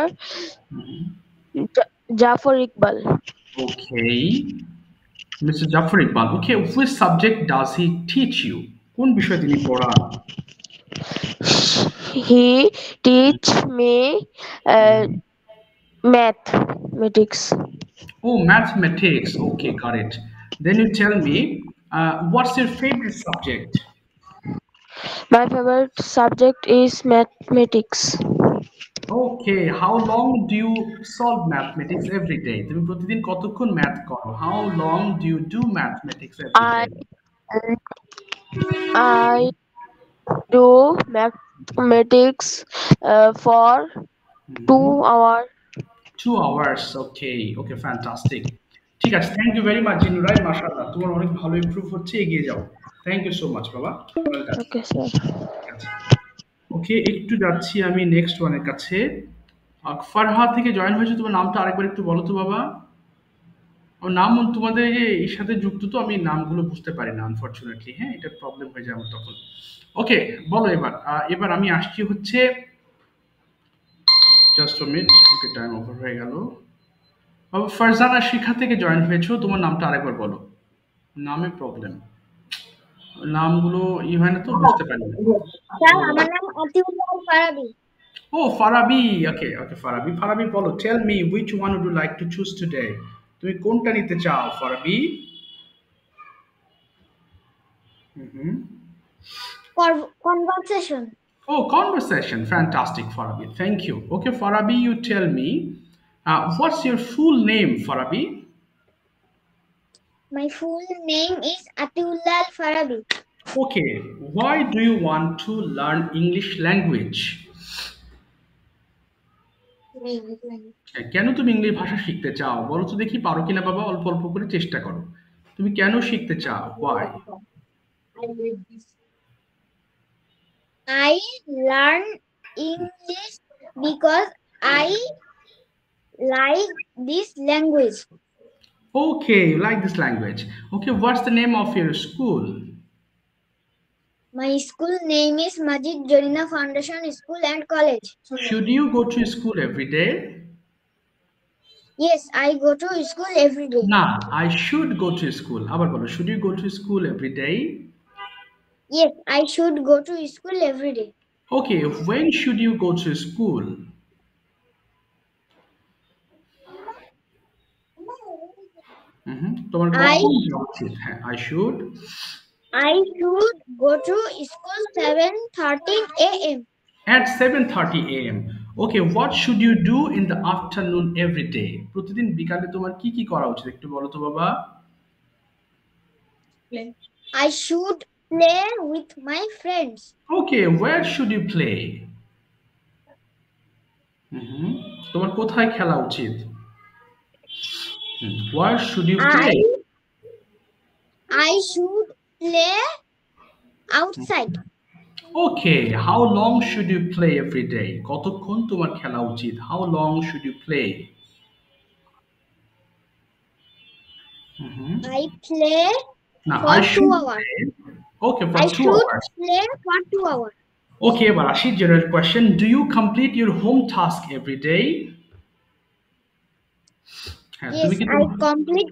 Jafar Iqbal. Okay. Mr. Jafar Iqbal. Okay, which subject does he teach you? কোন বিষয় তিনি পড়ান? He teach me mathematics. Oh, mathematics. Okay, got it. Then you tell me, what's your favorite subject? My favorite subject is mathematics. Okay, how long do you solve mathematics every day? তুমি প্রতিদিন কতক্ষণ math করো? How long do you do mathematics every I day? I do mathematics for Mhm. 2 hours. 2 hours. Okay, okay, fantastic. ঠিক আছে, thank you very much জিনুরাই, মাশাআল্লাহ তোমার অনেক ভালো ইমপ্রুভ হচ্ছে, এগিয়ে যাও। থ্যাংক ইউ সো মাচ বাবা, ওয়েল ডান। Okay, sir. ঠিক আছে, ওকে, একটু যাচ্ছি আমি নেক্সট ওয়ানের কাছে। ফারহা থেকে জয়েন হয়েছে, তোমার নামটা আরেকবার একটু বলো তো বাবা। ও নাম তোমাদের এই যে এর সাথে যুক্ত, তো আমি নামগুলো বুঝতে পারি না আনফরচুনেটলি, হ্যাঁ, এটা প্রবলেম হয়ে যায় আমার তখন। ওকে, বলো এবার। এবার আমি আসছি হচ্ছে, জাস্ট মিনিট, ওকে, টাইম ওভার হয়ে গেল। বাবা ফারজানা শিখা থেকে জয়েন হয়েছো, তোমার নামটা আরেকবার বলো। নামে প্রবলেম, নামগুলো ই হয় না তো, বুঝতে পারি না। স্যার আমার নাম আতিউল্লাহ ফারাবি। ও ফারাবি, ওকে ওকে, ফারাবি, ফারাবি বলো, tell me which one would you like to choose today? তুমি কোনটা নিতে চাও Farabi? Hmm. Conversation. Oh, conversation. Fantastic, Farabi. Thank you. Okay, Farabi, you tell me, what's your full name, Farabi? My full name is Atiullah Farabi. Okay, why do you want to learn English language? কেন তুমি English ভাষা শিখতে চাও? বলো তো দেখি, পারো কিনা বাবা, অল্প অল্প করে চেষ্টা করো। তুমি কেন শিখতে চাও? Why? I learn English because I like this language. Okay, you like this language. Okay, what's the name of your school? My school name is Majid Jorina Foundation School and College. Should you go to school every day? Yes, I go to school every day. না, I should go to school. আবার বলো, should you go to school every day? Yes, I should go to school every day. Okay, when should you go to school? তোমার I কখন যাওয়া উচিত? হ্যাঁ, I should. should go to school 7:13 a.m. At 7:30 a.m. Okay, what should you do in the afternoon every day? প্রতিদিন বিকালে তোমার কি কি করা উচিত একটু বলো তো বাবা। I should play with my friends. Okay, where should you play? তোমার কোথায় খেলা উচিত? Where should you play? I should play outside. Okay, how long should you play every day? কতক্ষণ তোমার খেলা উচিত? How long should you play? I play Now, for I 2 should hours. play. Okay, for I 2 should hours. play for 2 hours. Okay, Balashi, general question. Do you complete your home task every day? হ্যাঁ, Yes, তুমি কি I complete.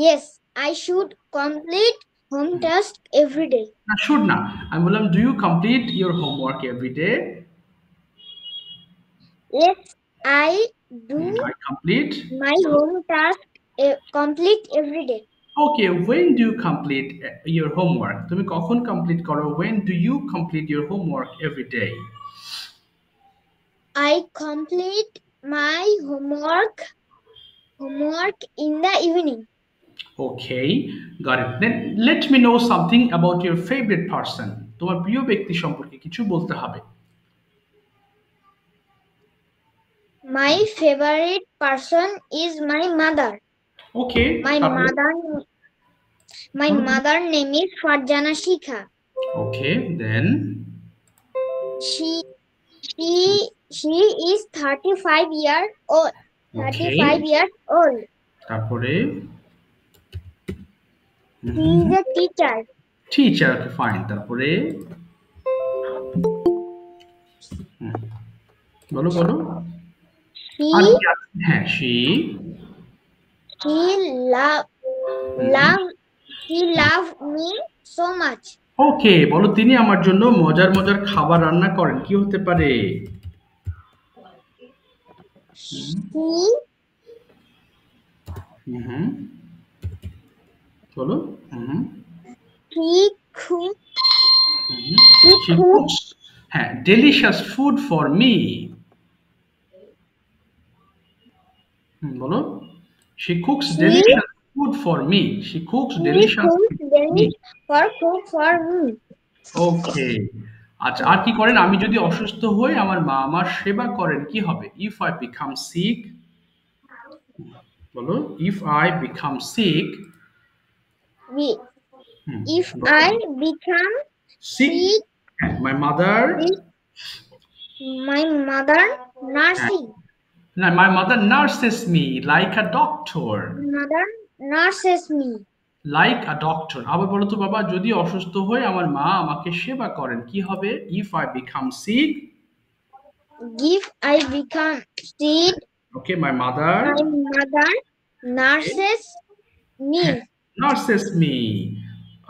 Yes, I should complete home task every day. না, should না, আমি বললাম do you complete your homework every day? Yes, I do I complete. my home task complete every day. Okay, when do you complete your homework? তুমি কখন complete করো? When do you complete your homework every day? I complete my homework in the evening. Okay, got it. Then let me know something about your favorite person. তোমার প্রিয় ব্যক্তি সম্পর্কে কিছু বলতে হবে। My favorite person is my mother. Okay, My mother name is Farjana Shikha. Okay, then She is 35 years old. 35 years old. তারপরে She is a teacher. Teacher, okay fine. তারপরে বলো বলো। আর কি আছে? হ্যাঁ, she love me so much. ওকে, বলো তিনি আমার জন্য মজার মজার খাবার রান্না করেন। কি হতে পারে? হুম, বলো। হুম, He cooked. Hmm. She cooks, হ্যাঁ, delicious food for me. বলো। She cooks He delicious food for me. She cooks delicious cooked food for me. deli for me. ওকে। আচ্ছা, আর কি করেন? আমি যদি অসুস্থ হই আমার মা আমার সেবা করেন, কি হবে? If I become sick, বলো। If I become sick, We, hmm, if বলো। I become Sick, sick, হ্যাঁ, my mother, my mother হ্যাঁ, nursing. না, my mother nurses me like a doctor. Mother nurses me. Like a doctor. আবার বলো তো বাবা, যদি অসুস্থ হই আমার মা আমাকে সেবা করেন, কি হবে? If I become sick, If I become sick, okay, my mother, my mother nurses me. Nurses me.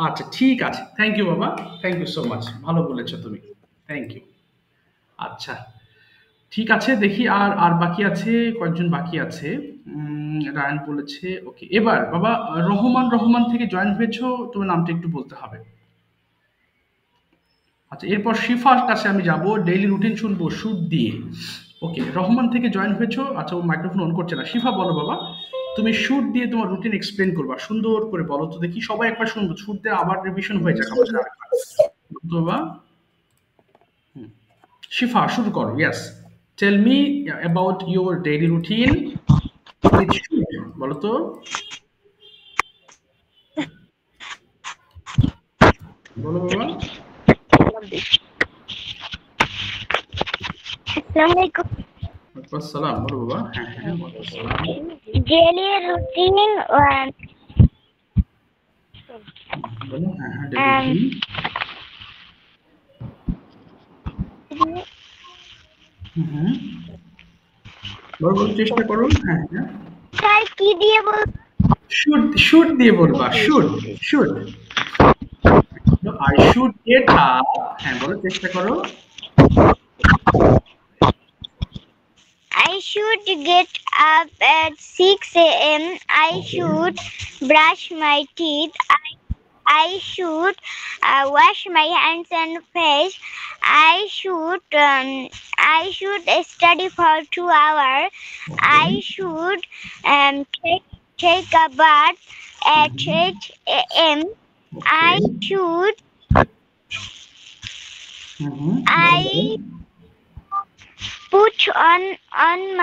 আচ্ছা, ঠিক আছে, থ্যাংক ইউ বাবা, থ্যাংক ইউ সো মাচ, ভালো বলেছো তুমি, থ্যাংক ইউ। আচ্ছা, ঠিক আছে, দেখি আর আর বাকি আছে, কয়েকজন বাকি আছে। রায়ান বলেছে, ওকে। এবার বাবা, রহমান, রহমান থেকে জয়েন হয়েছো, তোমার নামটা একটু বলতে হবে। আচ্ছা, এরপর শিফার কাছে আমি যাব, ডেইলি রুটিন শুনবো শুট দিয়ে। ওকে, রহমান থেকে জয়েন হয়েছো, আচ্ছা, ও মাইক্রোফোন অন করছে না। শিফা বলো বাবা, তুমি শুট দিয়ে তোমার রুটিন এক্সপ্লেন করবা, সুন্দর করে বলো তো দেখি, সবাই একবার শুনবো, শুট দিয়ে আবার রিভিশন হয়ে যাক আমাদের আরেকবার। বলো তো বাবা। শিফা শুরু করো। Yes, tell me about your daily routine with shoot, বলো তো। বলো বাবা। Assalamualaikum. আসসালাম, বলো বাবা। হ্যাঁ হ্যাঁ, আসসালাম। Daily routine বলো, হ্যাঁ হ্যাঁ, ডেইলি রুটিন। হুম, বলো বলো, চেষ্টা করো। হ্যাঁ হ্যাঁ, তাই কি দিয়ে বল? শুড, শুড দিয়ে বলবা, should, should. I should get up, হ্যাঁ বলো, চেষ্টা করো। I should get up at 6 a.m. I should brush my teeth. I should wash my hands and face. I should study for 2 hours. I should take a bath at 8 a.m. I should I put on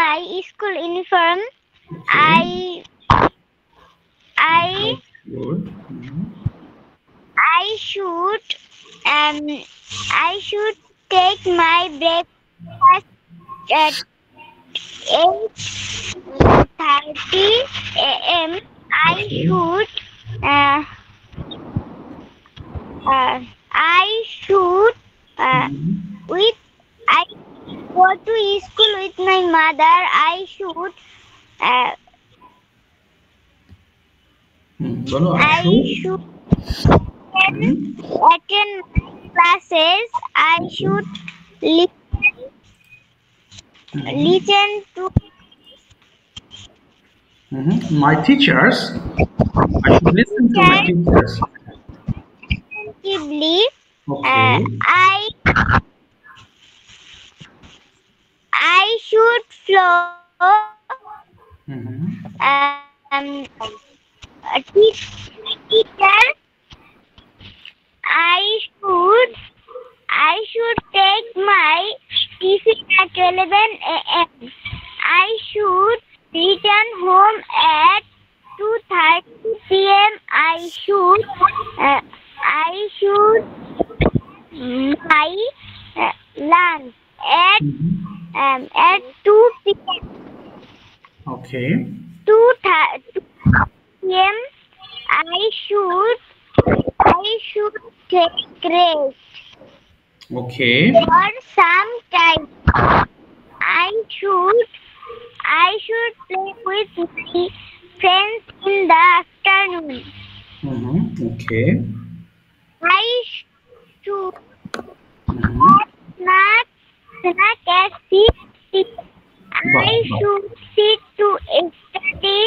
my school uniform. Good. I should I should take my breakfast at 8:30 a.m. I should with I go to school with my mother. I should বলো, I should attend my classes. I should listen to my teachers, I should listen to my teachers. attentively. Okay. I should follow a teacher. I should take my tiffin at 11 a.m. I should return home at 2:30 p.m. I should my lunch at 2 p.m. Okay. 2:30 p.m. I should take rest Okay. for some time. I should play with my friends in the afternoon. Okay. I should snack at 6 p.m. I should sit to study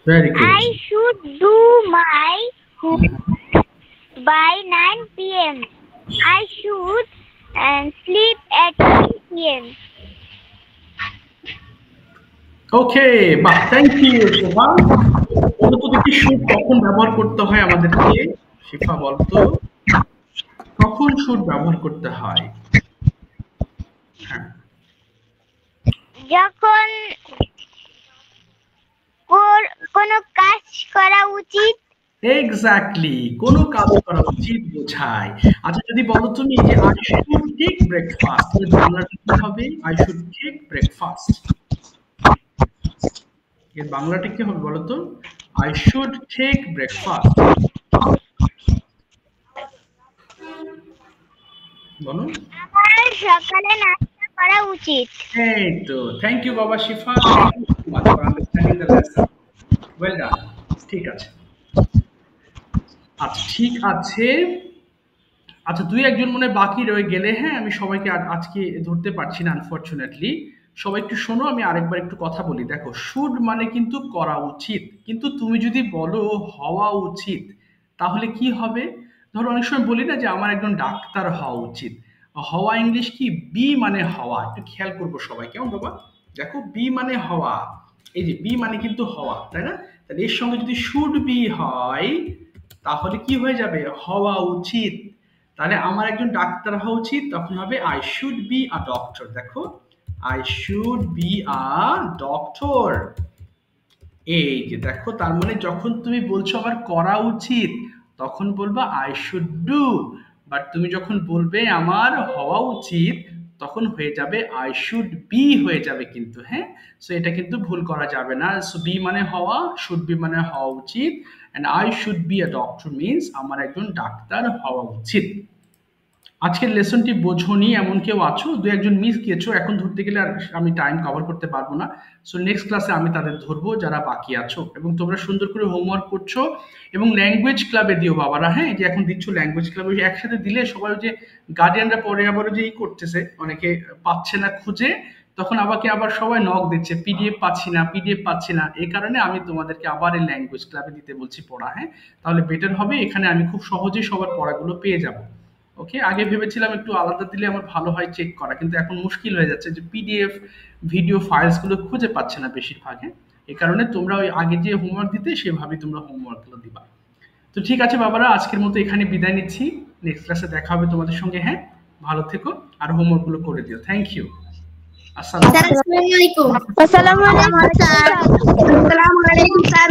Very good. I should do my homework by 9 p.m. I should sleep at 10 p.m. ওকে, বাহ, thank you শোভা। বলো তো দেখি should কখন ব্যবহার করতে হয় আমাদেরকে? শিফা বলতো কখন শুড ব্যবহার করতে হয়? হ্যাঁ, যখন কোনো কাজ করা উচিত। এক্স্যাক্টলি, কোনো কাজ করা উচিত বোঝায়। আচ্ছা, যদি বলো তুমি যে আই শুড টেক ব্রেকফাস্ট, এর বাংলাটা কি হবে? আই শুড টেক ব্রেকফাস্ট, এর বাংলাটা কি হবে বলো তো? আই শুড টেক ব্রেকফাস্ট, বলো। আমার সকালে নাস্তা করা উচিত। এই তো, থ্যাংক ইউ বাবা Shifa, thank you so much for understanding the lesson. Well done, ঠিক আছে। আচ্ছা, ঠিক আছে। আচ্ছা, দুই একজন মনে হয় বাকি রয়ে গেলে, হ্যাঁ, আমি সবাইকে আজকে ধরতে পারছি না আনফরচুনেটলি। সবাই একটু শোনো, আমি আরেকবার একটু কথা বলি। দেখো, শুড মানে কিন্তু করা উচিত, কিন্তু তুমি যদি বলো হওয়া উচিত, তাহলে কি হবে? ধরো অনেক সময় বলি না যে আমার একজন ডাক্তার হওয়া উচিত, হওয়া ইংলিশ কি? বি মানে হওয়া। একটু খেয়াল করবো সবাই, কেমন বাবা? দেখো, বি মানে হওয়া, এই যে বি মানে কিন্তু হওয়া, তাই না? তাহলে এর সঙ্গে যদি শুড বি হয়, তাহলে কি হয়ে যাবে? হওয়া উচিত। তাহলে আমার একজন ডাক্তার হওয়া উচিত, তখন হবে I should be a doctor. দেখো, I should be a doctor. এই যে দেখো, তার মানে যখন তুমি বলছো আমার করা উচিত, তখন বলবা আই শুড ডু। বাট তুমি যখন বলবে আমার হওয়া উচিত, তখন হয়ে যাবে আই শুড বি হয়ে যাবে কিন্তু, হ্যাঁ। সো এটা কিন্তু ভুল করা যাবে না। সো বি মানে হওয়া, শুড বি মানে হওয়া উচিত, and I should be a doctor means আমার একজন ডাক্তার হওয়া উচিত। আজকের লেসনটি বোঝোনি এমন কেউ আছো? দু একজন মিস গিয়েছো, এখন ধরতে গেলে আর আমি টাইম কভার করতে পারবো না। সো নেক্সট ক্লাসে আমি তাদের ধরবো যারা বাকি আছো, এবং তোমরা সুন্দর করে হোমওয়ার্ক করছো, এবং ল্যাঙ্গুয়েজ ক্লাবে দিও বাবারা, হ্যাঁ, যে এখন দিচ্ছ ল্যাঙ্গুয়েজ ক্লাবে, একসাথে দিলে সবাই যে গার্ডিয়ানরা পরে আবার যে করতেছে, অনেকে পাচ্ছে না খুঁজে, তখন আবার সবাই নক দিচ্ছে পিডিএফ পাচ্ছি না, পিডিএফ পাচ্ছি না। এই কারণে আমি তোমাদেরকে আবার এই ল্যাঙ্গুয়েজ ক্লাবে দিতে বলছি পড়া, হ্যাঁ। তাহলে বেটার হবে, এখানে আমি খুব সহজেই সবার পড়াগুলো পেয়ে যাবো। ওকে, আগে ভেবেছিলাম একটু আলাদা দিলে আমার ভালো হয় চেক করা, কিন্তু এখন মুশকিল হয়ে যাচ্ছে যে পিডিএফ ভিডিও ফাইলস গুলো খুঁজে পাচ্ছে না বেশিরভাগ, হ্যাঁ। এই কারণে তোমরা ওই আগে যে হোমওয়ার্ক দিতে সেভাবেই তোমরা হোমওয়ার্ক গুলো দিবা। তো ঠিক আছে বাবারা, আজকের মতো এখানে বিদায় নিচ্ছি। নেক্সট ক্লাসে দেখা হবে তোমাদের সঙ্গে, হ্যাঁ। ভালো থেকো আর হোমওয়ার্ক গুলো করে দিও। Thank you. আসসালামু আলাইকুম। আসসালামু আলাইকুম স্যার। আসসালামু আলাইকুম স্যার।